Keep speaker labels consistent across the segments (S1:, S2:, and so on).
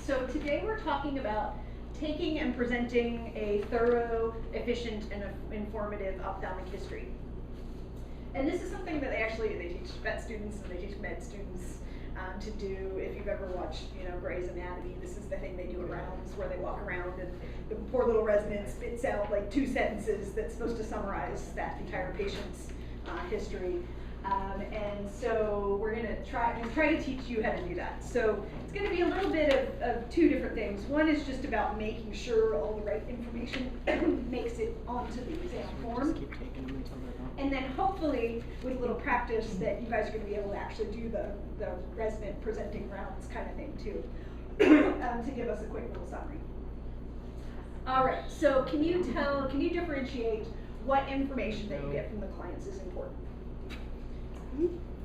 S1: So today we're talking about taking and presenting a thorough, efficient, and informative ophthalmic history. And this is something that they teach vet students and they teach med students to do. If you've ever watched, Grey's Anatomy, this is the thing they do at rounds where they walk around and the poor little resident spits out like 2 sentences that's supposed to summarize that entire patient's history. And so we're going to try to teach you how to do that. So it's going to be a little bit of 2 different things. One is just about making sure all the right information makes it onto the exam form. And then hopefully with a little practice that you guys are going to be able to actually do the resident presenting rounds kind of thing too, to give us a quick little summary. All right, so can you differentiate what information that you get from the clients is important?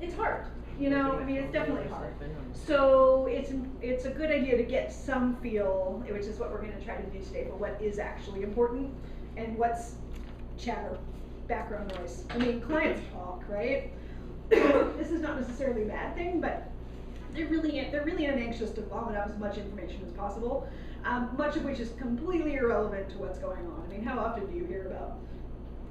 S1: It's hard, it's definitely hard. So it's a good idea to get some feel, which is what we're going to try to do today, for what is actually important and what's chatter, background noise. Clients talk, right? This is not necessarily a bad thing, but they're really anxious to vomit up as much information as possible, much of which is completely irrelevant to what's going on. How often do you hear about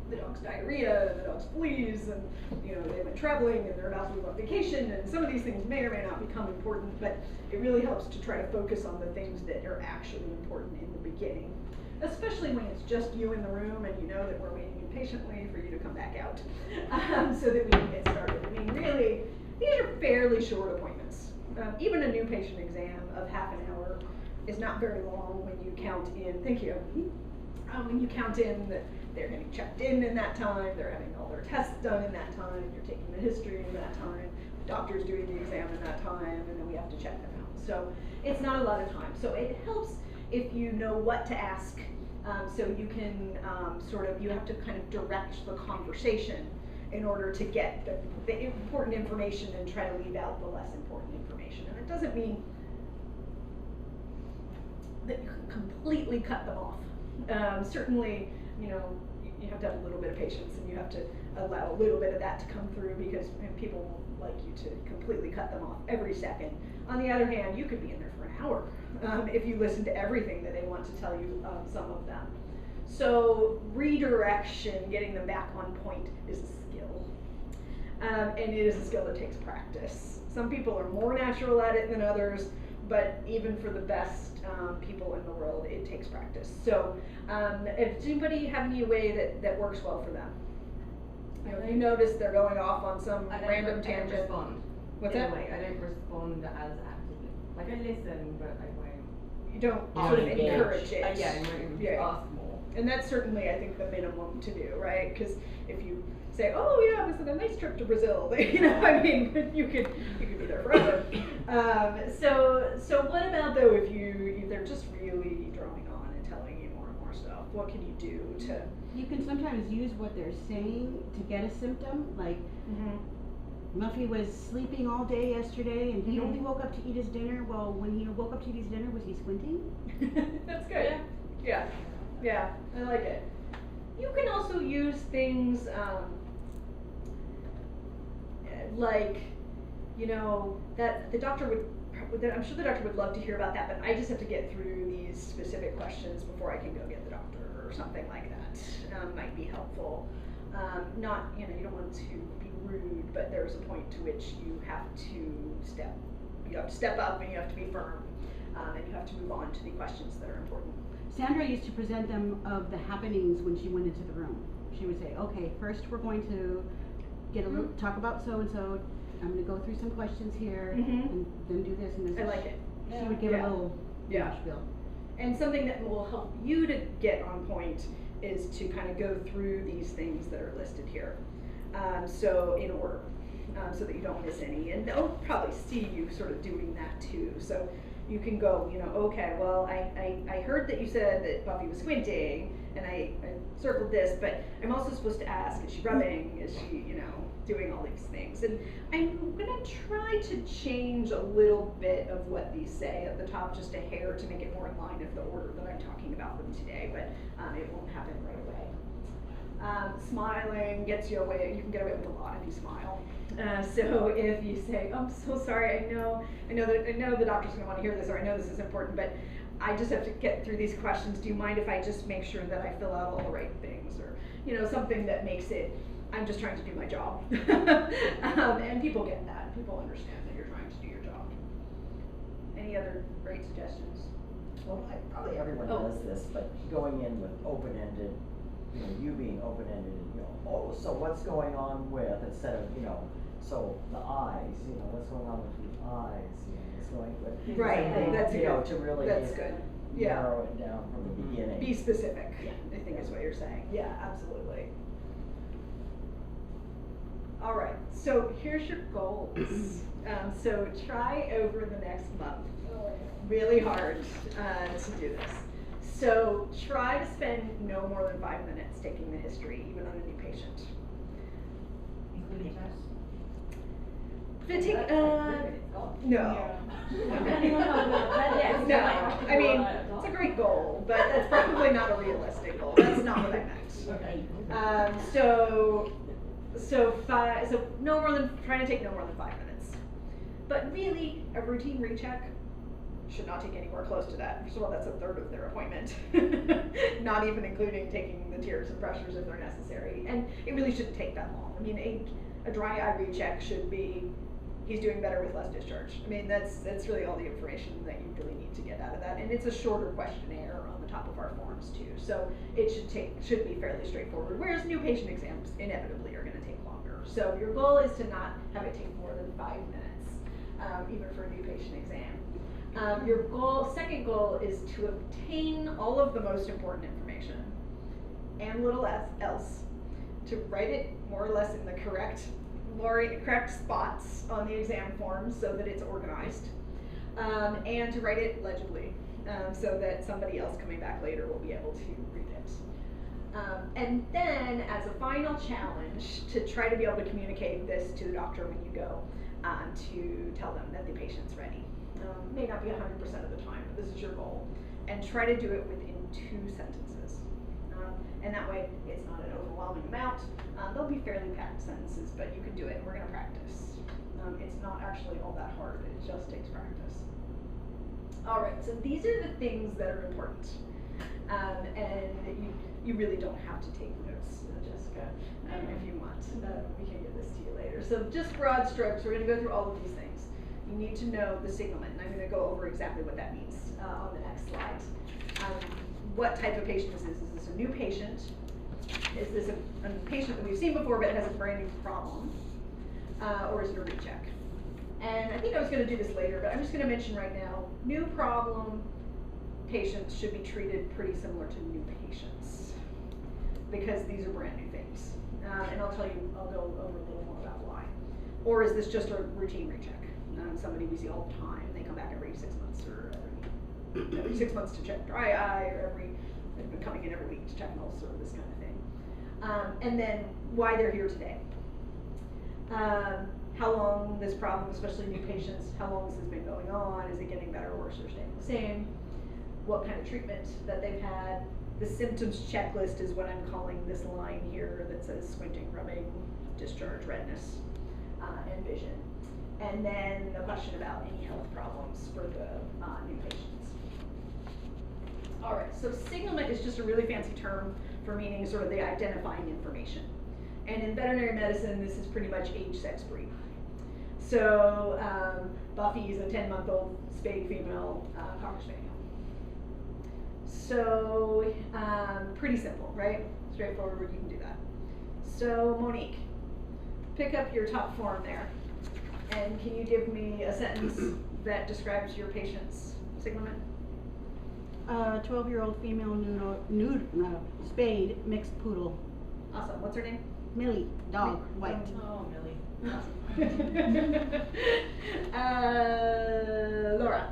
S1: the dog's diarrhea and the dog's fleas and they went traveling and they're about to go on vacation, and some of these things may or may not become important, but it really helps to try to focus on the things that are actually important in the beginning, especially when it's just you in the room and you know that we're waiting impatiently for you to come back out so that we can get started. Really, these are fairly short appointments. Even a new patient exam of half an hour is not very long when you count in, thank you, when you count in that they're getting checked in that time, they're having all their tests done in that time, you're taking the history in that time, the doctor's doing the exam in that time, and then we have to check them out. So it's not a lot of time. So it helps if you know what to ask, so you can you have to kind of direct the conversation in order to get the important information and try to leave out the less important information. And it doesn't mean that you can completely cut them off. Certainly, you have to have a little bit of patience and you have to allow a little bit of that to come through, because people won't like you to completely cut them off every second. On the other hand, you could be in there for an hour if you listen to everything that they want to tell you, some of them. So redirection, getting them back on point, is a skill. And it is a skill that takes practice. Some people are more natural at it than others, but even for the best people in the world, it takes practice. So if anybody have any way that works well for them? You notice they're going off on some random tangent.
S2: I don't respond.
S1: What's that?
S2: I don't respond as actively. Like, I listen, but I won't.
S1: You don't sort of encourage it.
S2: Yeah, I might ask more.
S1: And that's certainly, I think, the minimum to do, right? Because if you say, "Oh yeah, it was a nice trip to Brazil," you could be there forever. So what about though if they're just really drawing on and telling you more and more stuff? What can you do to?
S3: You can sometimes use what they're saying to get a symptom, like Muffy was sleeping all day yesterday and he only woke up to eat his dinner. Well, when he woke up to eat his dinner, was he squinting?
S1: That's good. Yeah, I like it. You can also use things like, that the doctor I'm sure the doctor would love to hear about that, but I just have to get through these specific questions before I can go get the doctor, or something like that. Might be helpful. Not, you don't want to be rude, but there's a point to which you have to step up and you have to be firm, and you have to move on to the questions that are important.
S3: Sandra used to present them of the happenings when she went into the room. She would say, okay, first we're going to get a little, talk about so-and-so. I'm going to go through some questions here, and then do this and this.
S1: I like it.
S3: She would give a little spiel.
S1: And something that will help you to get on point is to kind of go through these things that are listed here. So in order, so that you don't miss any. And they'll probably see you sort of doing that too. So you can go, okay, well, I heard that you said that Buffy was squinting, and I circled this, but I'm also supposed to ask, is she rubbing? Is she, doing all these things? And I'm going to try to change a little bit of what these say at the top, just a hair, to make it more in line with the order that I'm talking about them today, but it won't happen right away. Smiling gets you away. You can get away with a lot if you smile. So if you say, "I'm so sorry. I know the doctor's gonna want to hear this, or I know this is important, but I just have to get through these questions. Do you mind if I just make sure that I fill out all the right things?" Or something that makes it, I'm just trying to do my job. And people get that. People understand that you're trying to do your job. Any other great suggestions?
S4: Well, probably everyone does this, but going in with open-ended, you being open-ended, and oh, so what's going on with, instead of, so the eyes, what's going on with the eyes, what's going with.
S1: Right,
S4: something,
S1: that's good.
S4: To really
S1: That's good. Yeah.
S4: narrow it down from the beginning.
S1: Be specific,
S3: Yeah.
S1: I think is what you're saying. Yeah, absolutely. All right, so here's your goals. So try over the next month really hard to do this. So try to spend no more than 5 minutes taking the history, even on a new patient.
S2: Including tests?
S1: No.
S2: Depending on how good, yes,
S1: No,
S2: you might have to
S1: I
S2: go
S1: mean,
S2: on it.
S1: it's a great goal, but that's probably not a realistic goal. That's not what I meant.
S2: Okay.
S1: So no more than, trying to take no more than 5 minutes. But really, a routine recheck should not take anywhere close to that. First of all, that's a third of their appointment. Not even including taking the tears and pressures if they're necessary. And it really shouldn't take that long. I mean, a dry eye recheck should be, he's doing better with less discharge. I mean, that's really all the information that you really need to get out of that. And it's a shorter questionnaire on the top of our forms too. So it should be fairly straightforward. Whereas new patient exams inevitably are gonna take longer. So your goal is to not have it take more than 5 minutes, even for a new patient exam. Your second goal is to obtain all of the most important information and little else, to write it more or less in the correct spots on the exam form so that it's organized, and to write it legibly, so that somebody else coming back later will be able to read it. And then, as a final challenge, to try to be able to communicate this to the doctor when you go, to tell them that the patient's ready. May not be 100% of the time, but this is your goal. And try to do it within 2 sentences. And that way, it's not an overwhelming amount. They'll be fairly packed sentences, but you can do it, and we're gonna practice. It's not actually all that hard, it just takes practice. All right, so these are the things that are important. And you really don't have to take notes, Jessica, if you want. We can get this to you later. So just broad strokes, we're gonna go through all of these things. You need to know the signalment, and I'm going to go over exactly what that means on the next slide. What type of patient this is. Is this a new patient? Is this a patient that we've seen before but has a brand new problem? Or is it a recheck? And I think I was going to do this later, but I'm just going to mention right now, new problem patients should be treated pretty similar to new patients because these are brand new things. And I'll go over a little more about why. Or is this just a routine recheck? Somebody we see all the time, they come back every 6 months or every 6 months to check dry eye, or they've been coming in every week to check an ulcer, this kind of thing. And then why they're here today. How long this problem, especially new patients, how long this has been going on, is it getting better or worse or staying the same? What kind of treatment that they've had. The symptoms checklist is what I'm calling this line here that says squinting, rubbing, discharge, redness, and vision. And then the question about any health problems for the new patients. All right, so signalment is just a really fancy term for meaning sort of the identifying information. And in veterinary medicine, this is pretty much age, sex, breed. So Buffy is a 10-month-old spayed female Cocker Spaniel. So pretty simple, right? Straightforward, you can do that. So Monique, pick up your top form there. And can you give me a sentence that describes your patient's signalment?
S3: 12-year-old female spayed mixed poodle.
S1: Awesome. What's her name?
S3: Millie, dog, white.
S2: Oh, Millie.
S1: Awesome. Laura,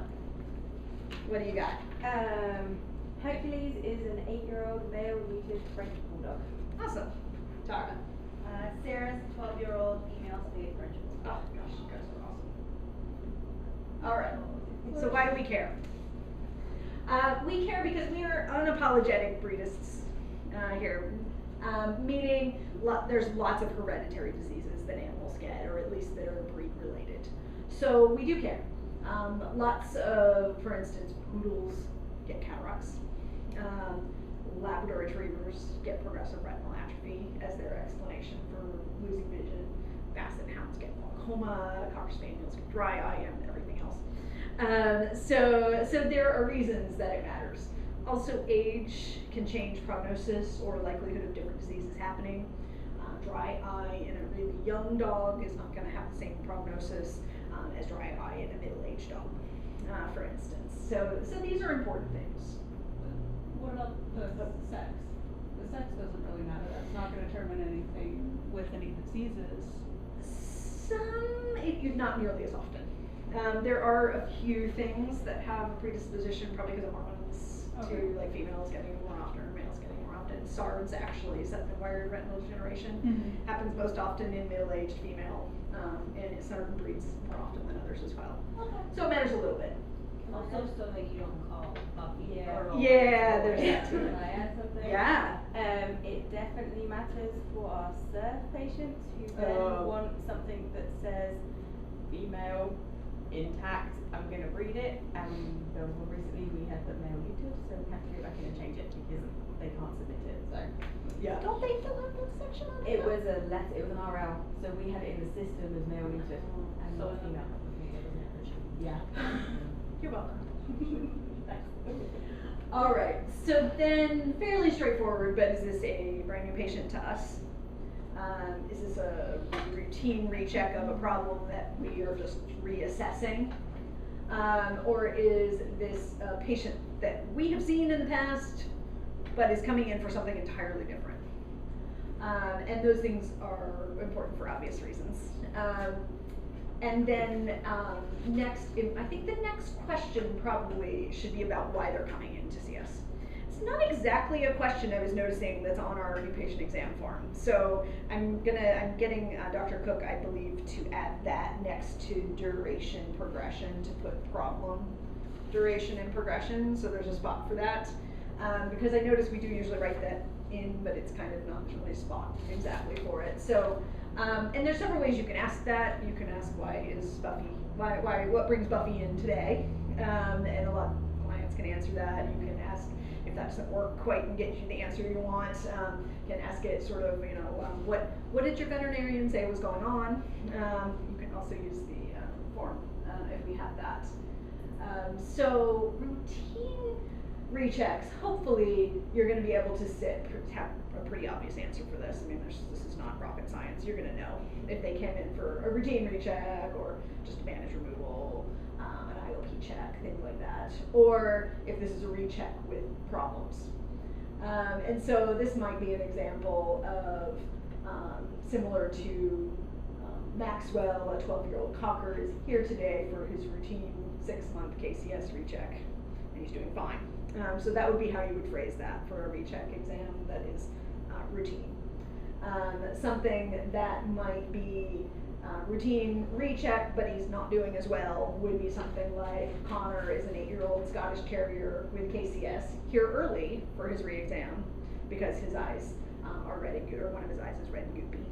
S1: what do you got?
S5: Hercules is an 8-year-old male muted French bulldog.
S1: Awesome. Tara.
S5: Sarah's 12-year-old female spayed French
S1: Oh
S5: bulldog.
S1: gosh, you guys are awesome. All right. So why do we care? We care because we are unapologetic breedists here. Meaning there's lots of hereditary diseases that animals get, or at least that are breed related. So we do care. Lots of, for instance, poodles get cataracts. Labrador retrievers get progressive retinal atrophy as their explanation for losing vision. Basset hounds get glaucoma, cocker spaniels get dry eye, and everything else. So there are reasons that it matters. Also, age can change prognosis or likelihood of different diseases happening. Dry eye in a really young dog is not going to have the same prognosis as dry eye in a middle-aged dog, for instance. So these are important things.
S6: What about the sex? The sex doesn't really matter. That's not going to determine anything with any diseases.
S1: Not nearly as often. There are a few things that have a predisposition, probably because of hormones, to like females getting more often or males getting more often. SARDS, actually, sudden-acquired retinal degeneration, happens most often in middle-aged female, and certain breeds more often than others as well. So it matters a little bit.
S2: Also, so that you don't call Buffy.
S1: Yeah, there's that too.
S5: Can I add something?
S1: Yeah.
S5: It definitely matters for our surf patients who then want something that says female, intact, I'm going to breed it. And there was one recently we had the male neutered, so we had to go back in and change it because they can't submit it. So
S1: Yeah. Don't they fill out that section on
S5: it was a letter, it was an RL, so we had it in the system as male neutered and
S2: So
S5: not female. Yeah.
S1: You're welcome. All right, so then fairly straightforward, but is this a brand new patient to us? Is this a routine recheck of a problem that we are just reassessing? Or is this a patient that we have seen in the past, but is coming in for something entirely different? And those things are important for obvious reasons. And then next, I think the next question probably should be about why they're coming in to see us. It's not exactly a question I was noticing that's on our new patient exam form. So I'm getting Dr. Cook, I believe, to add that next to duration progression, to put problem, duration, and progression. So there's a spot for that. Because I notice we do usually write that in, but it's kind of not really a spot exactly for it. So. And there's several ways you can ask that. You can ask what brings Buffy in today? And a lot of clients can answer that. You can ask if that doesn't work quite and get you the answer you want. You can ask it sort of, what did your veterinarian say was going on? You can also use the form if we have that. So routine rechecks, hopefully you're going to be able to have a pretty obvious answer for this. I mean, this is not rocket science. You're going to know if they came in for a routine recheck or just a bandage removal, an IOP check, things like that, or if this is a recheck with problems. And so this might be an example of similar to Maxwell, a 12-year-old cocker is here today for his routine 6-month KCS recheck, and he's doing fine. So that would be how you would phrase that for a recheck exam that is routine. Something that might be routine recheck, but he's not doing as well, would be something like Connor is an 8-year-old Scottish Terrier with KCS here early for his re-exam because his eyes are red and goopy, or one of his eyes is red and goopy.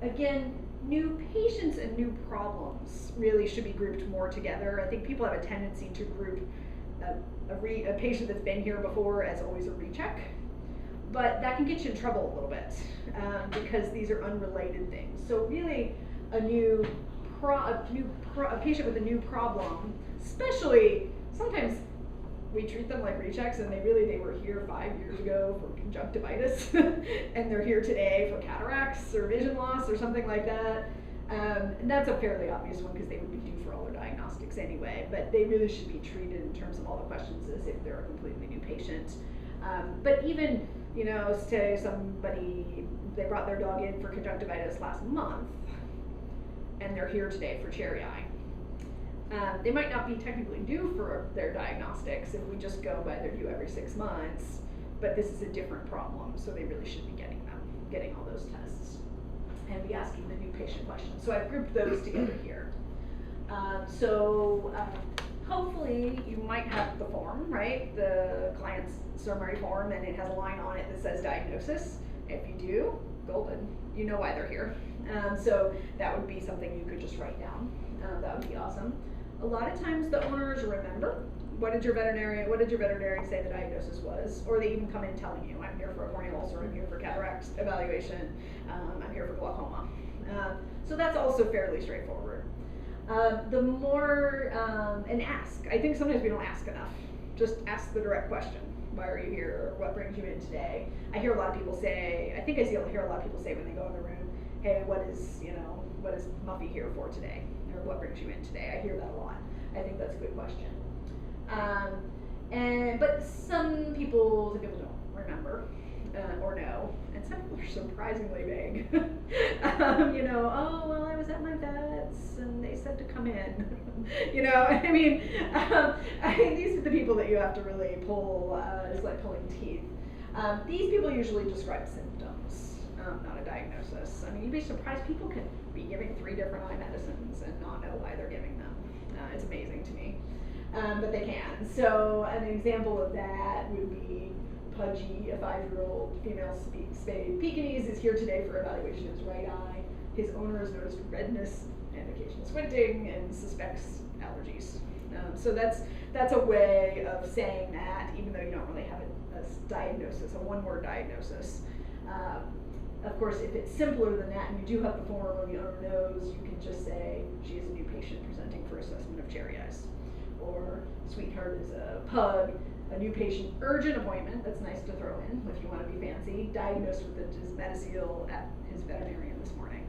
S1: Again, new patients and new problems really should be grouped more together. I think people have a tendency to group a patient that's been here before as always a recheck, but that can get you in trouble a little bit because these are unrelated things. So really, a patient with a new problem, especially sometimes we treat them like rechecks and they were here 5 years ago for conjunctivitis and they're here today for cataracts or vision loss or something like that. And that's a fairly obvious one because they would be due for all their diagnostics anyway, but they really should be treated in terms of all the questions as if they're a completely new patient. But even, say somebody, they brought their dog in for conjunctivitis last month and they're here today for cherry eye. They might not be technically due for their diagnostics if we just go by their due every 6 months, but this is a different problem, so they really should be getting all those tests and be asking the new patient questions. So I've grouped those together here. hopefully you might have the form, right? The client's summary form, and it has a line on it that says diagnosis. If you do, golden. You know why they're here. So that would be something you could just write down. That would be awesome. A lot of times the owners remember. What did your veterinarian say the diagnosis was? Or they even come in telling you, I'm here for a corneal ulcer, I'm here for cataracts evaluation, I'm here for glaucoma. So that's also fairly straightforward. The more, and ask. I think sometimes we don't ask enough. Just ask the direct question. Why are you here? Or what brings you in today? I hear a lot of people say, I hear a lot of people say when they go in the room, hey, what is Muffy here for today? Or what brings you in today? I hear that a lot. I think that's a good question. But some people don't remember or know, and some people are surprisingly vague. Oh well, I was at my vet's and they said to come in. I mean these are the people that you have to really pull. It's like pulling teeth. These people usually describe symptoms, not a diagnosis. I mean, you'd be surprised people can be giving 3 different eye medicines and not know why they're giving them. It's amazing to me. But they can. So an example of that would be Pudgy, a 5-year-old female spayed Pekingese, is here today for evaluation of his right eye. His owner has noticed redness and occasional squinting and suspects allergies. So that's a way of saying that, even though you don't really have a diagnosis, a one-word diagnosis. Of course, if it's simpler than that and you do have the form or the owner knows, you can just say, she is a new patient presenting for assessment of cherry eyes. Or Sweetheart is a pug, a new patient, urgent appointment, that's nice to throw in if you want to be fancy, diagnosed with a dysmetacel at his veterinarian this morning.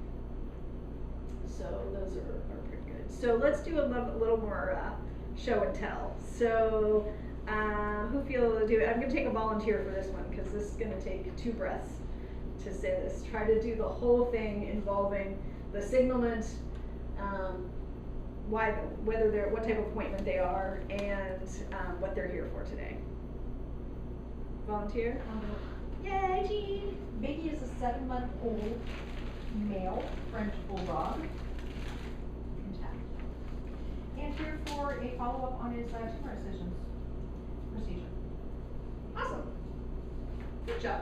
S1: So those are pretty good. So let's do a little more show and tell. So who feels do it? I'm going to take a volunteer for this one because this is going to take 2 breaths to say this. Try to do the whole thing involving the signalment, what type of appointment they are, and what they're here for today. Volunteer? Yay, Jean!
S7: Biggie is a 7-month-old male French bulldog. Intact. And here for a follow-up on his tumor incisions procedure.
S1: Awesome. Good job.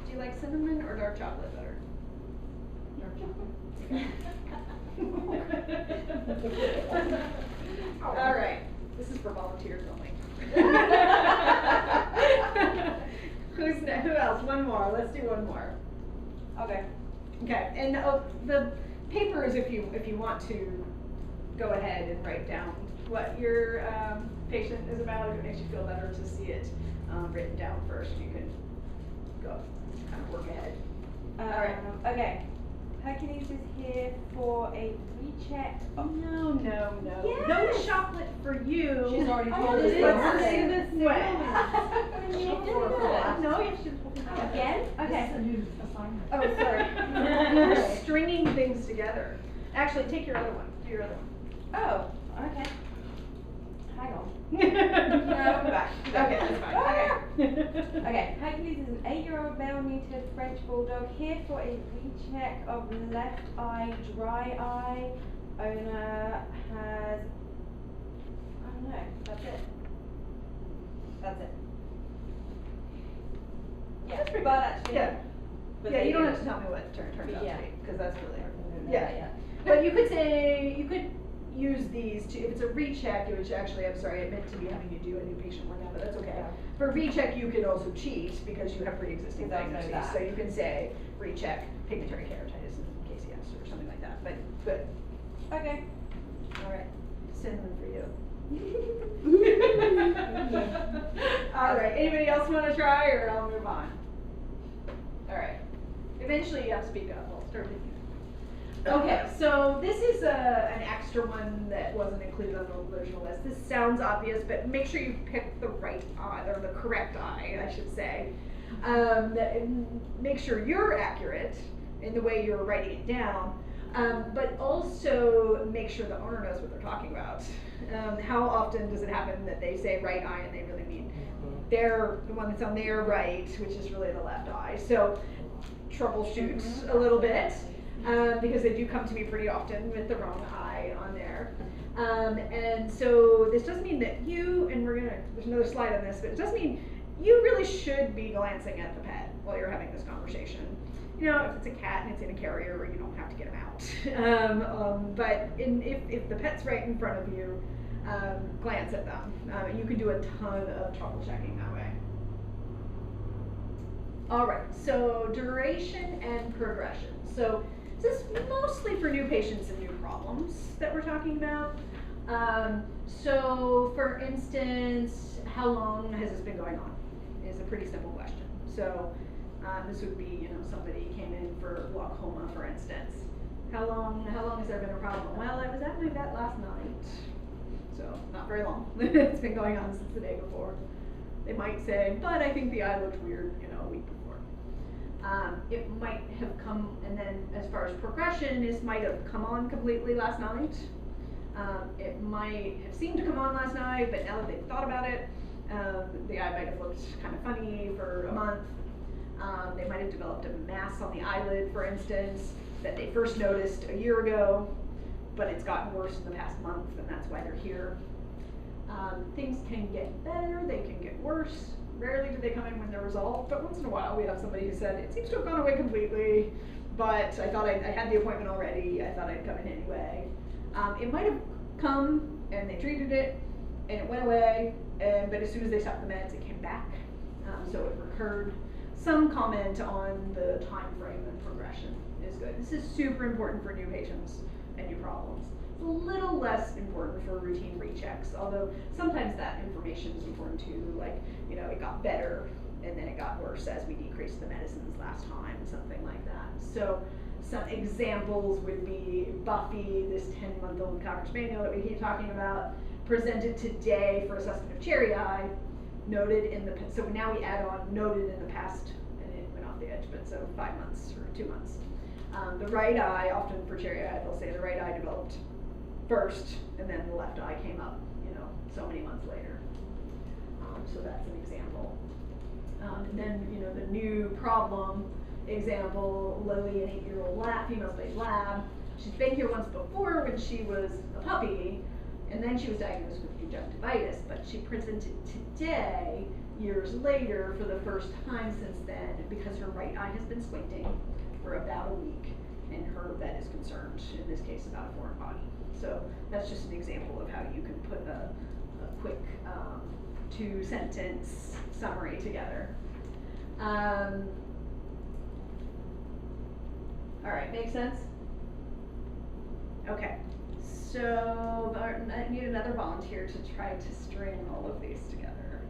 S1: Do you like cinnamon or dark chocolate better?
S7: Dark chocolate.
S1: All right. This is for volunteers only. Who else? One more. Let's do one more.
S5: Okay.
S1: Okay. And the papers, if you want to go ahead and write down what your patient is about, if it makes you feel better to see it written down first, you can go kind of work ahead. All right.
S5: Okay. Hercules is here for a recheck.
S1: No.
S5: Yes.
S1: No chocolate for you.
S7: She's already
S1: I
S7: told
S1: did
S7: us
S1: it
S7: what
S1: the
S7: to
S1: same way.
S7: No,
S1: you should.
S5: Again?
S7: This
S5: Okay.
S7: is a new assignment.
S1: Oh, sorry. You're stringing things together. Actually, take your other one. Do your other one.
S5: Oh, okay. Hang on.
S1: No,
S5: we're back.
S1: Okay, that's fine.
S5: Okay. Okay, Hercules is an 8-year-old male-neutered French bulldog here for a recheck of left eye, dry eye. Owner has, I don't know, that's it. That's it. Yeah,
S1: That's pretty
S5: but
S1: good.
S5: actually,
S1: Yeah.
S5: but
S1: Yeah,
S5: they
S1: you don't
S5: do-
S1: have to tell me what turns out to
S5: Yeah.
S1: be, because that's really hard.
S5: Yeah.
S1: But you could use these to, if it's a recheck, which actually, I'm sorry, I meant to be having you do a new patient one now, but that's okay. For recheck, you can also cheat because you have pre-existing
S5: Because I know
S1: diagnoses.
S5: that.
S1: So you can say recheck pigmentary keratitis in KCS or something like that, but good.
S5: Okay.
S1: All right, cinnamon for you. All right, anybody else want to try, or I'll move on? All right, eventually you have to speak up, I'll start thinking. Okay, so this is an extra one that wasn't included on the original list. This sounds obvious, but make sure you pick the right eye, or the correct eye, I should say. Make sure you're accurate in the way you're writing it down, but also make sure the owner knows what they're talking about. How often does it happen that they say right eye and they really mean the one that's on their right, which is really the left eye? So troubleshoot a little bit. Because they do come to me pretty often with the wrong eye on there. And so this doesn't mean that you, and there's another slide on this, but it does mean you really should be glancing at the pet while you're having this conversation. You know, if it's a cat and it's in a carrier, you don't have to get him out. But if the pet's right in front of you, glance at them. You can do a ton of trouble checking that way. All right, so duration and progression. So this is mostly for new patients and new problems that we're talking about. So for instance, how long has this been going on is a pretty simple question. So this would be, you know, somebody came in for glaucoma, for instance. How long has there been a problem? Well, I was at my vet last night, so not very long. It's been going on since the day before. They might say, but I think the eye looked weird, you know, a week before. It might have come, and then as far as progression, this might have come on completely last night. It might have seemed to come on last night, but now that they've thought about it, the eye might have looked kind of funny for a month. They might have developed a mass on the eyelid, for instance, that they first noticed a year ago, but it's gotten worse in the past month, and that's why they're here. Things can get better, they can get worse. Rarely do they come in when they're resolved, but once in a while we have somebody who said, it seems to have gone away completely, but I thought I had the appointment already, I thought I'd come in anyway. It might have come and they treated it and it went away, but as soon as they stopped the meds, it came back, so it recurred. Some comment on the time frame and progression is good. This is super important for new patients and new problems. It's a little less important for routine rechecks, although sometimes that information is important too, like, you know, it got better and then it got worse as we decreased the medicines last time, something like that. So some examples would be Buffy, this 10-month-old Cocker Spaniel that we keep talking about, presented today for assessment of cherry eye, noted in the, so now we add on noted in the past, and it went off the edge, but so 5 months or 2 months. The right eye, often for cherry eye, they'll say the right eye developed first, and then the left eye came up, you know, so many months later. So that's an example. And then, you know, the new problem example, Lily, an 8-year-old female spayed lab. She's been here once before when she was a puppy, and then she was diagnosed with conjunctivitis, but she presented today, years later, for the first time since then, because her right eye has been squinting for about a week, and her vet is concerned, in this case, about a foreign body. So that's just an example of how you can put a quick 2-sentence summary together. All right, makes sense? Okay, so I need another volunteer to try to string all of these together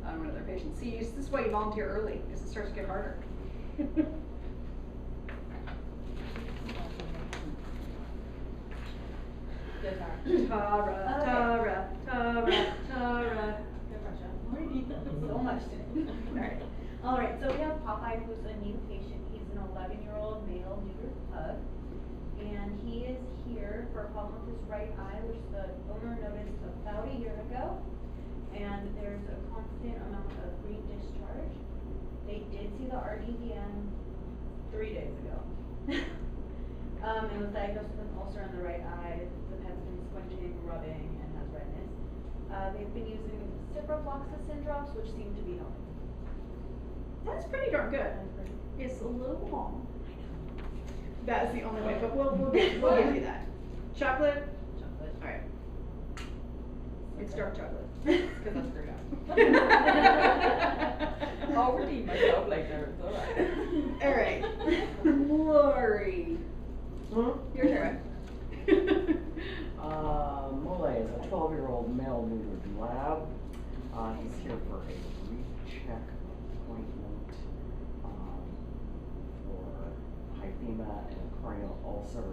S1: on one of their patients. See, this is why you volunteer early, because it starts to get harder. Tara.
S8: So much today. Alright, so we have Popeye, who's a new patient. He's an 11-year-old male neutered pug. And he is here for a problem with his right eye, which the owner noticed about a year ago. And there's a constant amount of green discharge. They did see the RDVN 3 days ago. And was diagnosed with an ulcer on the right eye. The pet's been squinting, rubbing, and has redness. They've been using ciprofloxacin drops, which seem to be helping.
S1: That's pretty darn good. It's a little long. That's the only way, but we'll give you that. Chocolate?
S2: Chocolate.
S1: All right. It's dark chocolate.
S2: Because I'm screwed up. I'll redeem myself later, it's alright.
S1: All right. Lori. Your turn.
S4: Mole is a 12-year-old male neutered lab. He's here for a recheck appointment for hyphema and a corneal ulcer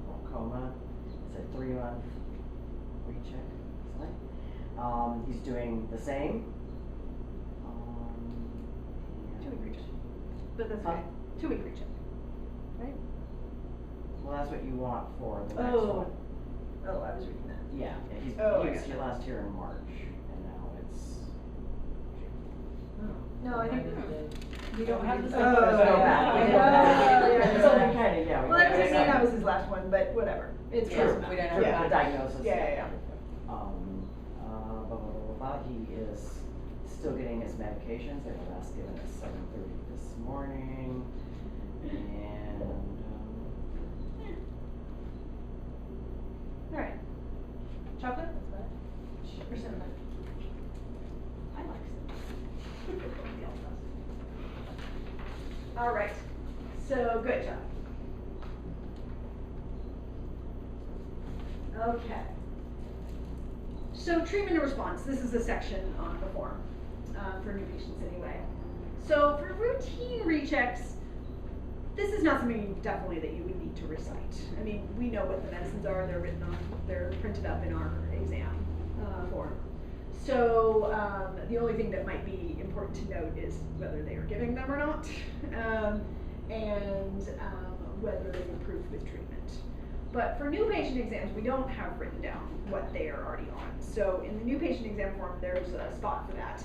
S4: glaucoma. It's a 3-month recheck, isn't it? He's doing the same.
S1: 2-week recheck. But that's right. 2-week recheck. Right?
S4: Well, that's what you want for the next
S1: Oh.
S4: one.
S1: Oh, I was reading that.
S4: Yeah, he
S1: I
S4: was
S1: gotcha.
S4: here last year in March, and now it's
S1: No, I think
S6: We don't have the same.
S1: Oh,
S4: Let's go back.
S1: yeah.
S4: So we kinda, yeah.
S1: Well, that doesn't mean that was his last one, but whatever. It's
S4: True.
S1: prism.
S2: We don't have
S1: Yeah.
S4: The diagnosis.
S1: Yeah.
S4: He is still getting his medications. They were last given at 7:30 this morning. And,
S1: Alright. Chocolate? Or cinnamon? I like cinnamon. Nobody else does. Alright, so good job. Okay. So treatment and response, this is a section on the form, for new patients anyway. So for routine rechecks, this is not something definitely that you would need to recite. I mean, we know what the medicines are, they're printed up in our exam form. So the only thing that might be important to note is whether they are giving them or not, and whether they've improved with treatment. But for new patient exams, we don't have written down what they are already on. So in the new patient exam form, there's a spot for that.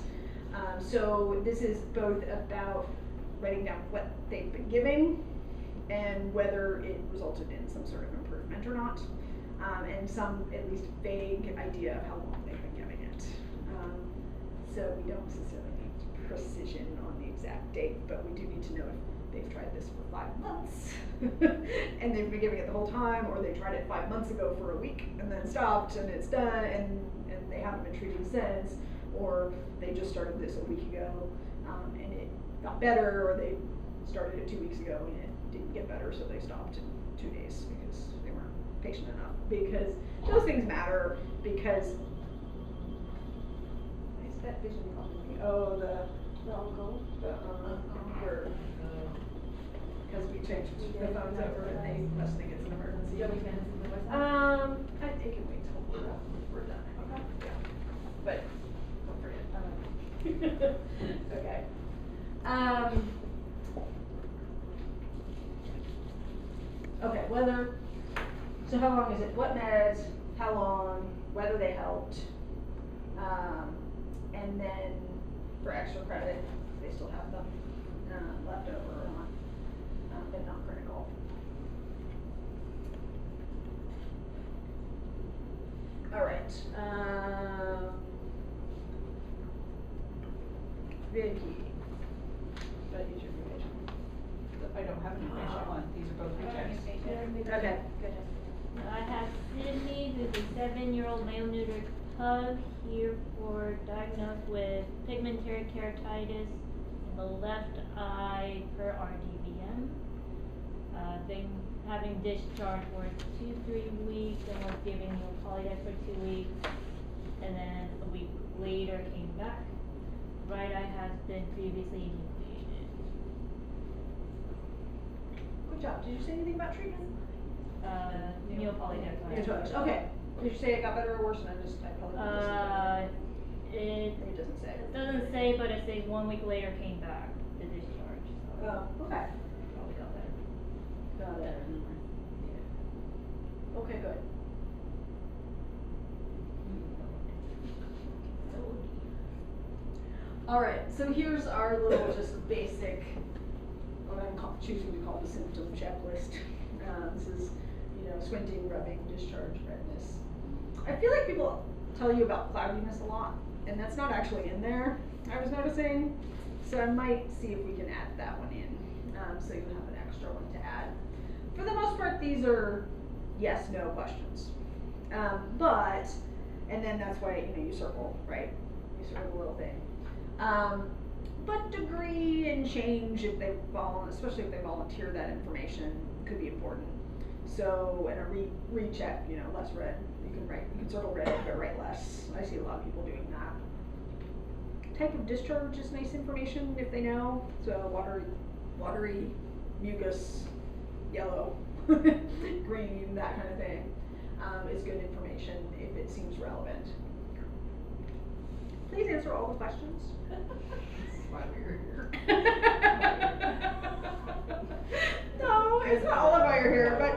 S1: So this is both about writing down what they've been giving and whether it resulted in some sort of improvement or not, and some at least vague idea of how long they've been giving it. So we don't necessarily need precision on the exact date, but we do need to know if they've tried this for 5 months and they've been giving it the whole time, or they tried it 5 months ago for a week and then stopped and it's done and they haven't been treating since, or they just started this a week ago and it got better, or they started it 2 weeks ago and it didn't get better, so they stopped in 2 days because they weren't patient enough. Because those things matter, because is that vision company? Oh, the where, because we changed the phones over and they must think it's an emergency. I think it waits till we're done. Okay. Yeah. But don't forget. Okay. Okay, whether, so how long is it, what meds, how long, whether they helped, and then for extra credit, they still have them left over or not, but not critical. All right, Vicky, did I use your information?
S6: I don't have any patient one, these are both rejects.
S1: Okay, good.
S9: I have Sydney, who's a 7-year-old male neutered pug, here for diagnosed with pigmentary keratitis in the left eye per RDBM. Been having discharge for 2-3 weeks and was giving Neopolydex for 2 weeks, and then a week later came back. Right eye has been previously intubated.
S1: Good job. Did you say anything about treatment?
S9: Neopolydex.
S1: Okay. Did you say it got better or worse? And I probably
S9: It
S1: doesn't say.
S9: doesn't say, but it says 1 week later came back to discharge. So
S1: Oh, okay.
S9: probably got better.
S1: Got it. Okay, good. All right. So here's our little just basic, what I'm choosing to call the symptom checklist. This is, squinting, rubbing, discharge, redness. I feel like people tell you about cloudiness a lot, and that's not actually in there, I was noticing. So I might see if we can add that one in, so you have an extra one to add. For the most part, these are yes, no questions. But, and then that's why, you circle, right? You circle the little thing. But degree and change, if they especially if they volunteer that information, could be important. So in a recheck, less red. You can circle red, but write less. I see a lot of people doing that. Type of discharge is nice information if they know. So watery, mucus, yellow, green, that kind of thing, is good information if it seems relevant. Please answer all the questions.
S2: That's why we're here.
S1: No, it's not all of why you're here, but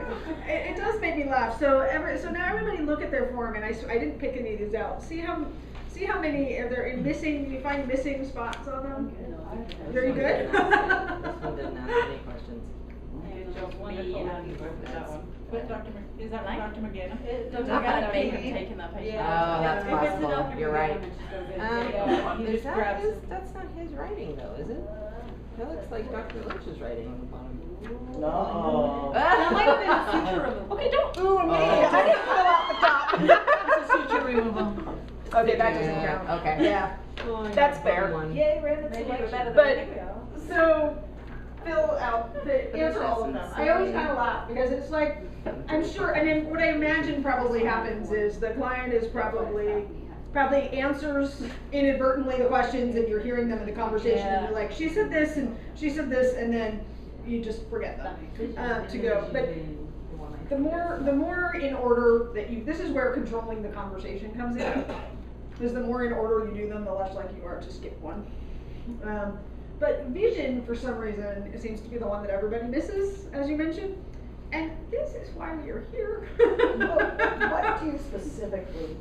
S1: it does make me laugh. So now everybody look at their form, and I didn't pick any of these out. See how many are there missing? Do you find missing spots on them? Very good.
S2: This one didn't ask any questions.
S6: just
S2: Wonderful.
S6: me and
S2: Happy with that one.
S6: But is that
S2: Like?
S6: Dr. McGann?
S5: Dr.
S2: Not gonna
S5: McGann
S2: make
S5: maybe.
S2: him taking that patient.
S10: Oh, that's
S6: If it's a
S10: possible.
S6: Dr.
S10: You're
S6: McGann,
S10: right.
S6: I'm just gonna go
S5: Yeah.
S6: he
S10: Is
S6: just
S10: that
S6: grabs
S10: his,
S6: it.
S10: that's not his writing though, is it? That looks like Dr. Lynch's writing on the bottom.
S4: No.
S6: That might have been a suture removal.
S1: Okay, don't ooh me.
S10: Oh.
S1: I didn't fill out the top.
S6: It's a suture removal.
S1: Okay, that doesn't
S10: Yeah,
S1: count.
S10: okay.
S1: Yeah.
S10: Oh,
S1: That's
S10: yeah,
S1: fair.
S10: wrong one.
S1: Yay, random
S5: Maybe we're
S1: selection.
S5: better
S1: But
S5: than we are.
S1: so fill out the answer all of them. I always kind of laugh because it's like I'm sure, and then what I imagine probably happens is the client is probably answers inadvertently the questions, and you're hearing them in the conversation, and you're like, she said this, and then you just forget them to go. But the more in order that you, this is where controlling the conversation comes in. Because the more in order you do them, the less likely you are to skip one. But vision, for some reason, it seems to be the one that everybody misses, as you mentioned. And this is why we are here.
S4: What do you specifically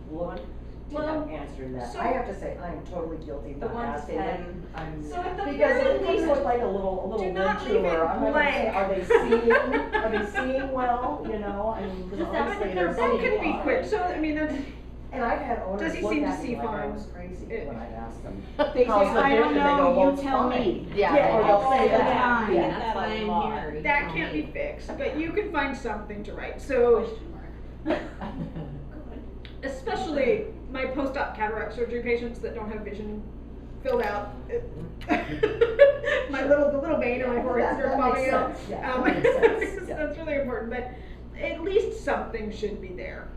S4: look to
S1: Well,
S4: have answering that?
S1: so-
S4: I have to say, I'm totally guilty of
S2: The
S4: not
S2: 1 to
S4: asking it.
S2: 10, I'm.
S1: So at the
S4: Because
S1: very
S4: it could
S1: least,
S4: look like a little
S1: do not leave
S4: tour.
S1: it
S4: I'm not gonna say,
S1: blank.
S4: are they seeing well, you know, I mean, because
S9: Does that
S4: obviously
S9: make
S4: they're
S9: sense?
S1: that
S4: seeing
S1: can be
S4: fine.
S1: quick. So I mean, that's
S4: And I've had owners
S1: Does he
S4: look
S1: seem to
S4: at
S1: see
S4: me like I
S1: fine?
S4: was crazy
S1: It-
S4: when I'd asked them.
S3: They say,
S4: How's the
S3: I don't
S4: vision? They go,
S3: know,
S4: "Well,
S3: you
S4: it's
S3: tell
S4: fine."
S3: me.
S4: Yeah, or they'll say
S3: That's
S4: that.
S3: fine,
S4: Yeah.
S3: that's why I'm here.
S1: that can't be fixed, but you can find something to write. So especially my post-op cataract surgery patients that don't have vision filled out. The little vein in my forehead
S4: That-
S1: starts
S4: that
S1: popping
S4: makes
S1: out.
S4: sense. Yeah, that makes sense. Yeah.
S1: That's really important, but at least something should be there.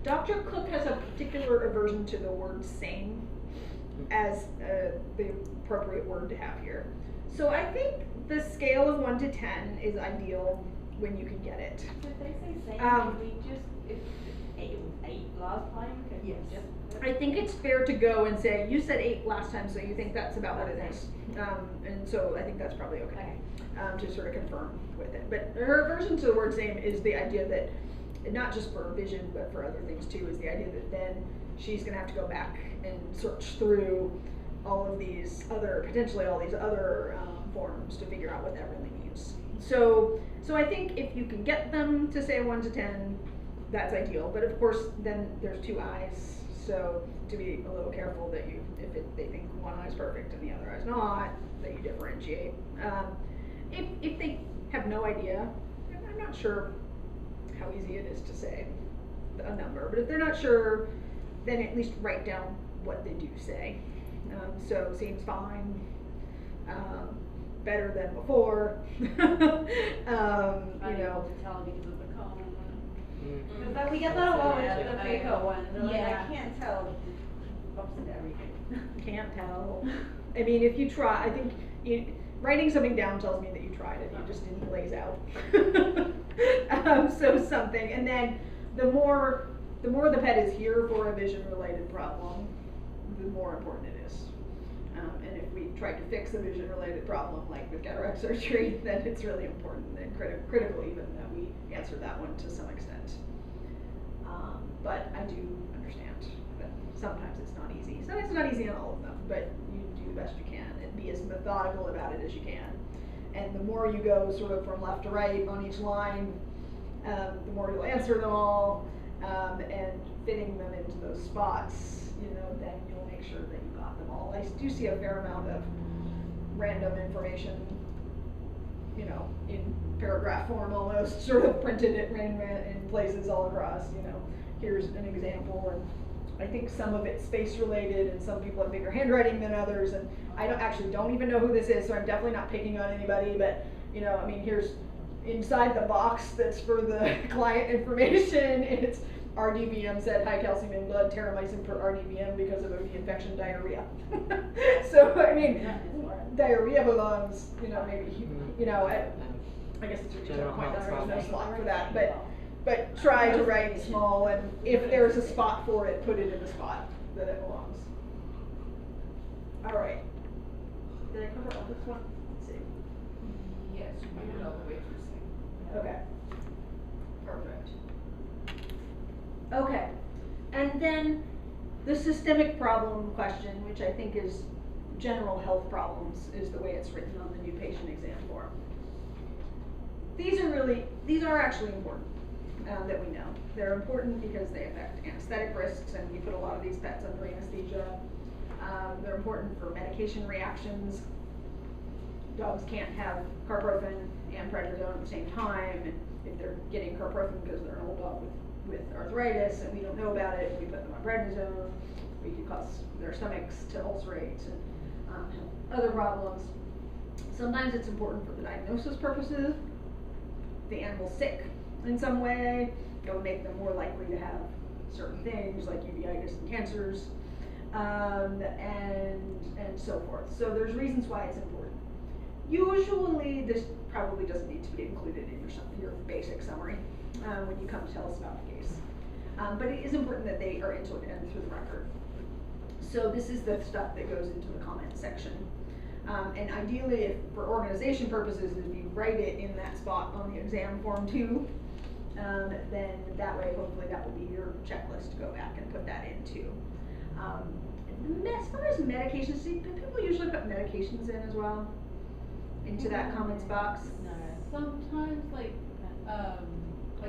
S1: Dr. Cook has a particular aversion to the word same as the appropriate word to have here. So I think the scale of 1 to 10 is ideal when you can get it.
S5: So if they say same,
S1: Um,
S5: can we just, if it was 8 last time, can we
S3: Yes.
S5: just?
S1: I think it's fair to go and say, you said 8 last time, so you think that's about what it is. And so I think that's probably okay, to sort of confirm with it. But her aversion to the word same is the idea that, not just for vision, but for other things too, is the idea that then she's gonna have to go back and search through potentially all these other forms to figure out what that really means. So I think if you can get them to say 1 to 10, that's ideal. But of course, then there's 2 eyes. So to be a little careful that they think one eye is perfect and the other eye is not, that you differentiate. If they have no idea, I'm not sure how easy it is to say a number, but if they're not sure, then at least write down what they do say. So seems fine, better than before, you know.
S6: to tell because of the cone.
S10: Mm.
S8: But we get that a lot with
S2: Yeah,
S8: the
S2: I
S8: Faco
S2: know.
S8: one, they're like,
S1: Yeah.
S8: I can't tell, bumps into everything.
S1: Can't tell. I mean, if you try, I think writing something down tells me that you tried it, you just didn't blaze out. So something, and then the more the pet is here for a vision-related problem, the more important it is. And if we tried to fix a vision-related problem, like with cataract surgery, then it's really important and critical even that we answer that one to some extent. But I do understand that sometimes it's not easy. Sometimes it's not easy on all of them, but you do the best you can and be as methodical about it as you can. And the more you go sort of from left to right on each line, the more you'll answer them all, and fitting them into those spots, you know, then you'll make sure that you got them all. I do see a fair amount of random information, you know, in paragraph form almost, sort of printed in places all across, you know. Here's an example, and I think some of it's space related, and some people have bigger handwriting than others, and I don't even know who this is, so I'm definitely not picking on anybody, but, you know, I mean, here's inside the box that's for the client information, it's RDVM said high calcium in blood, terramycin per RDVM because of OD infection, diarrhea. So, I mean, diarrhea belongs, you know, maybe, you know, I guess it's a general point, there's no slot for that, but try to write small, and if there's a spot for it, put it in the spot that it belongs. All right. Did I cover all this one? Let's see.
S6: Yes, you made it all the way through
S1: Okay. Perfect. Okay. And then the systemic problem question, which I think is general health problems, is the way it's written on the new patient exam form. these are actually important, that we know. They're important because they affect anesthetic risks, and we put a lot of these pets under anesthesia. They're important for medication reactions. Dogs can't have carprofen and prednisone at the same time, and if they're getting carprofen because they're an old dog with arthritis and we don't know about it, we put them on prednisone, we could cause their stomachs to ulcerate and have other problems. Sometimes it's important for the diagnosis purposes. If the animal's sick in some way, it will make them more likely to have certain things like uveitis and cancers, and so forth. So there's reasons why it's important. Usually this probably doesn't need to be included in your basic summary when you come to tell us about the case. But it is important that they are into it and through the record. So this is the stuff that goes into the comment section. And ideally, if for organization purposes, if you write it in that spot on the exam form too, then that way, hopefully that will be your checklist to go back and put that into. As far as medications, see, people usually put medications in as well, into that comments box.
S2: No.
S6: Sometimes like